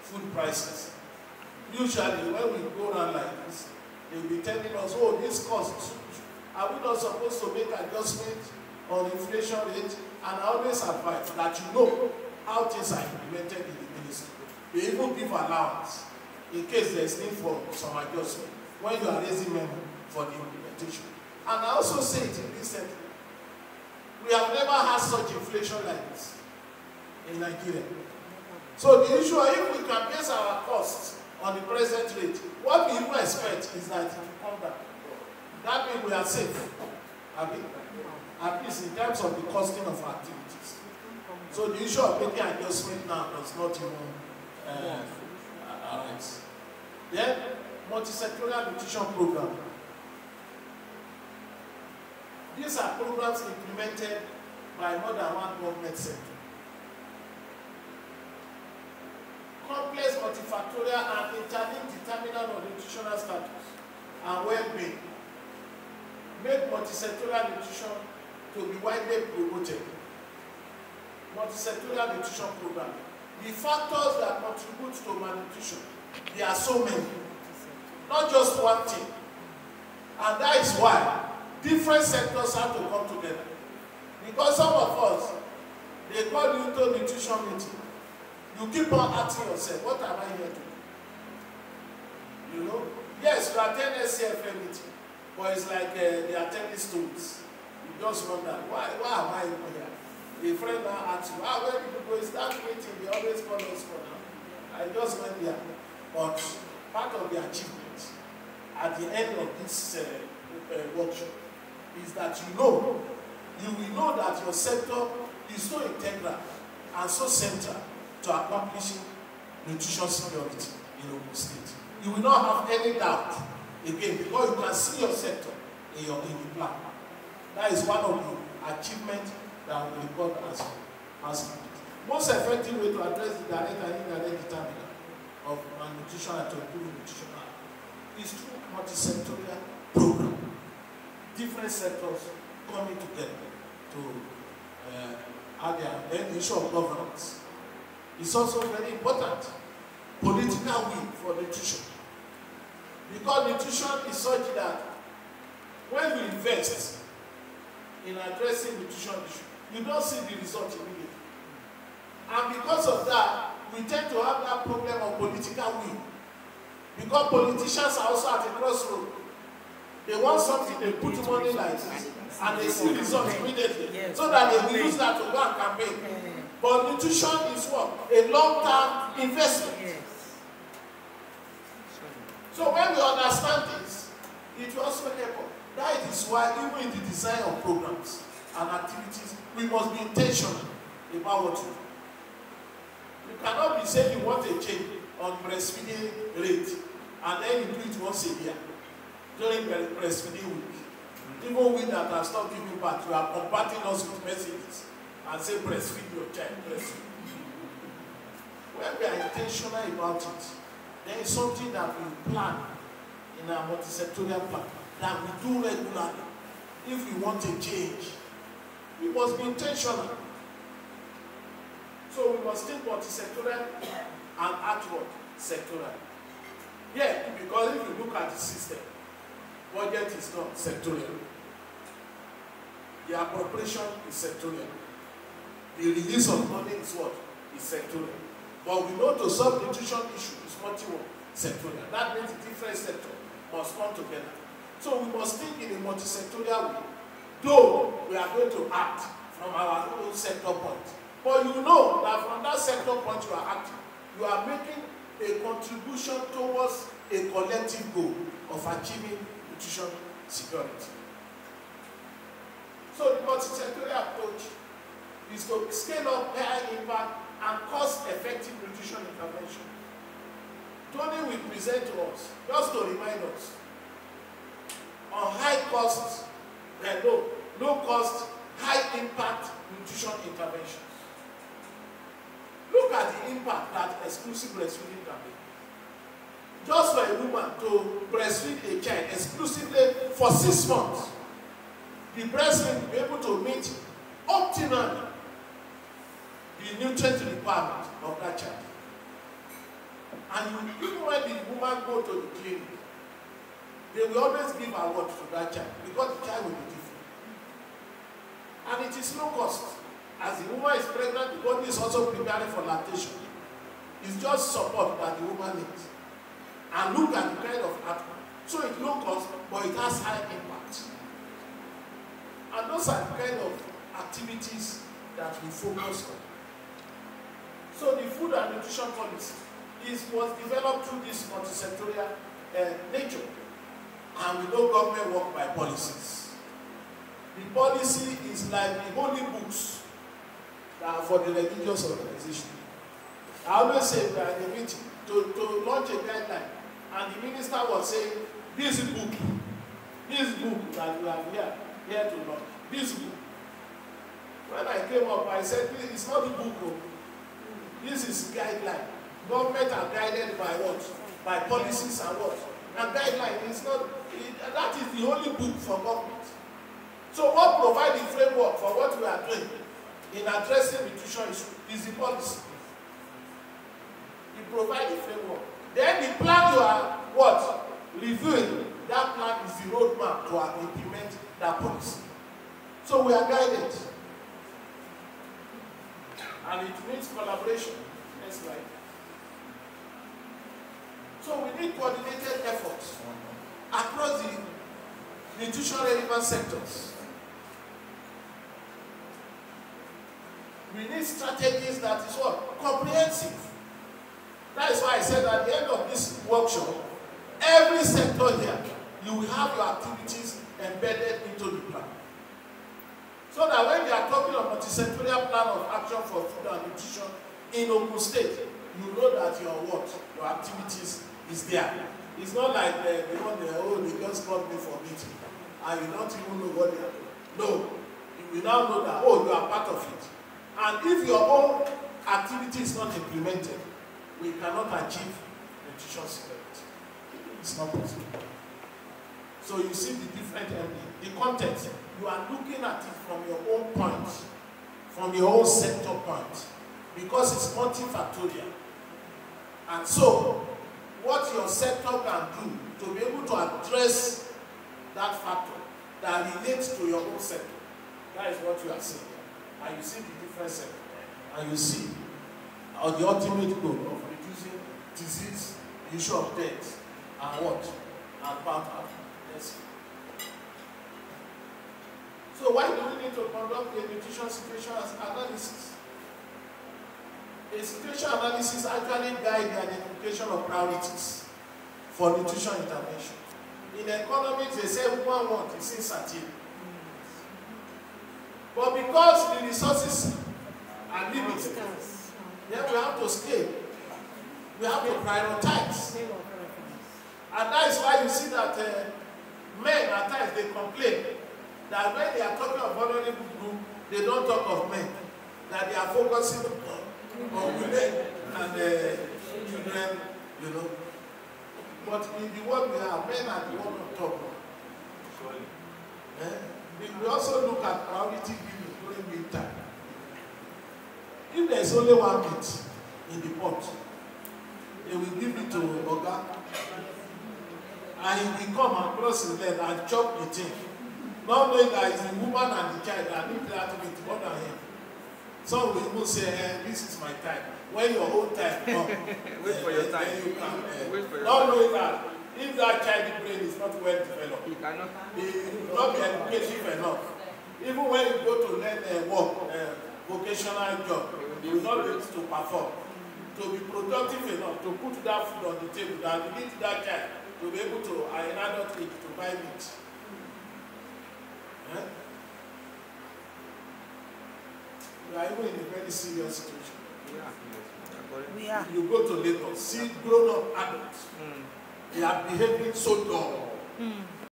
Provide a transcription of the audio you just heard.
food prices. Usually, when we go around like this, they'll be telling us, oh, this cost, are we not supposed to make adjustment on inflation rate? And I always advise that you know how things are implemented in the ministry. They even give allowance in case there's need for some adjustment when you are raising money for the implementation. And I also say it recently, we have never had such inflation like this in Nigeria. So the issue, if we can base our costs on the present rate, what we even expect is that it will come down. That means we are safe, at least in terms of the costing of activities. So the issue of making adjustment now does not even arise. Then, multi-sectoral nutrition program. These are programs implemented by more than one government sector. Complex, multifactorial, and interlinked determinant of nutritional status and well-being make multi-sectoral nutrition to be widely promoted. Multi-sectoral nutrition program. The factors that contribute to malnutrition, there are so many. Not just one thing. And that is why different sectors have to come together. Because some of us, they call you to nutrition meeting. You keep on asking yourself, what am I here to do? You know? Yes, you attend SCFA meeting, but it's like they are telling stories. You just wonder, why am I here? A friend now asks you, where did you go? Is that meeting? They always call us for now. I just went there. But part of the achievement at the end of this workshop is that you will know that your sector is so integral and so central to accomplishing nutrition security in Ogun State. You will not have any doubt again because you can see your sector in the plan. That is one of the achievements that we report as most effective way to address the direct and indirect determinant of malnutrition and to improve nutrition is through multi-sectorial program. Different sectors coming together to add their issue of governance. It's also very important. Political will for nutrition. Because nutrition is such that when you invest in addressing nutrition issues, you don't see the result immediately. And because of that, we tend to have that problem of political will. Because politicians are also at a crossroad. They want something, they put money like this, and they see results immediately. So that they will use that to go and campaign. But nutrition is what? A long-term investment. So when we understand this, it will also help us. That is why even in the design of programs and activities, we must be intentional about what we do. You cannot be saying you want a change on breastfeeding rate and then you do it once a year during breastfeeding week. Even we that have stopped giving birth, you are combating us with messages and say breastfeed your child, breastfeed. When we are intentional about it, there is something that we plan in our multi-sectorial plan that we do regularly. If we want a change, we must be intentional. So we must think multi-sectorial and outward sectorial. Yeah, because if you look at the system, budget is not sectorial. The appropriation is sectorial. The release of money is what? Is sectorial. But we know to solve nutrition issue is multi-sectorial. That means the different sectors must come together. So we must think in a multi-sectorial way, though we are going to act from our own sector point. But you know that from that sector point you are acting, you are making a contribution towards a collective goal of achieving nutrition security. So the multi-sectorial approach is to scale up high impact and cost-effective nutrition intervention. Tony will present to us, just to remind us, on high cost, low cost, high impact nutrition interventions. Look at the impact that exclusive breastfeeding can make. Just for a woman to breastfeed a child exclusively for 6 months, the breastfeeding will be able to meet optimally the nutrient requirement of that child. And even when the woman go to the clinic, they will always give award to that child because the child will be different. And it is no cost. As the woman is pregnant, the body is also preparing for lactation. It's just support that the woman needs. And look at the kind of outcome. So it's low cost, but it has high impact. And those are the kind of activities that we focus on. So the food and nutrition policy was developed through this multi-sectorial nature. And we know government work by policies. The policy is like the holy books for the religious organization. I always say we are in a meeting to launch a guideline, and the minister was saying, this book that we have here to launch, this book. When I came up, I said, it's not the book. This is guideline. Government are guided by what? By policies and what? And guideline is not, that is the only book for government. So what provides the framework for what we are doing in addressing nutrition is the policy. It provides the framework. Then the plan you are what? Reviewing. That plan is the roadmap to implement that policy. So we are guided. And it needs collaboration. Next slide. So we need coordinated efforts across the nutrition relevant sectors. We need strategies that is what? Comprehensive. That is why I said at the end of this workshop, every sector here, you will have your activities embedded into the plan. So that when you are talking of multi-sectorial plan of action for food and nutrition in Ogun State, you know that your what? Your activities is there. It's not like they just called me for meeting and you don't even know what they are doing. No. You will now know that, you are part of it. And if your own activity is not implemented, we cannot achieve nutrition security. It's not possible. So you see the different the content. You are looking at it from your own point, from your own sector point, because it's multifactorial. And so, what your sector can do to be able to address that factor that relates to your own sector, that is what you are seeing. And you see the different sector, and you see the ultimate goal of reducing disease, the issue of death, and what? And power. Yes. So why do we need to conduct a nutrition situation analysis? A situation analysis actually guides the identification of priorities for nutrition intervention. In economics, they say one want is insatiable. But because the resources are limited, then we have to scale. We have to prioritize. And that is why you see that men at times they complain that when they are talking of vulnerable group, they don't talk of men. That they are focusing on women and children, you know. But in the world we have, men are the one on top. We also look at priority giving during meal time. If there is only 1 meat in the pot, they will give it to Oga, and he will come across his leg and chop the thing, not knowing that it's the woman and the child that need that meat more than him. Some will even say, this is my time. When your own time comes, wait for your time. Then you can, wait for your not time. knowing that if that child brain is not well developed, He cannot. he will not be educative enough. Even when you go to learn work, vocational job, you will not be able to perform. To be productive enough, to put that food on the table, that you need that child to be able to, at an adult age, to buy meat. We are even in a very serious situation. We are. You go to Lagos, see grown-up adults. They are behaving so dull.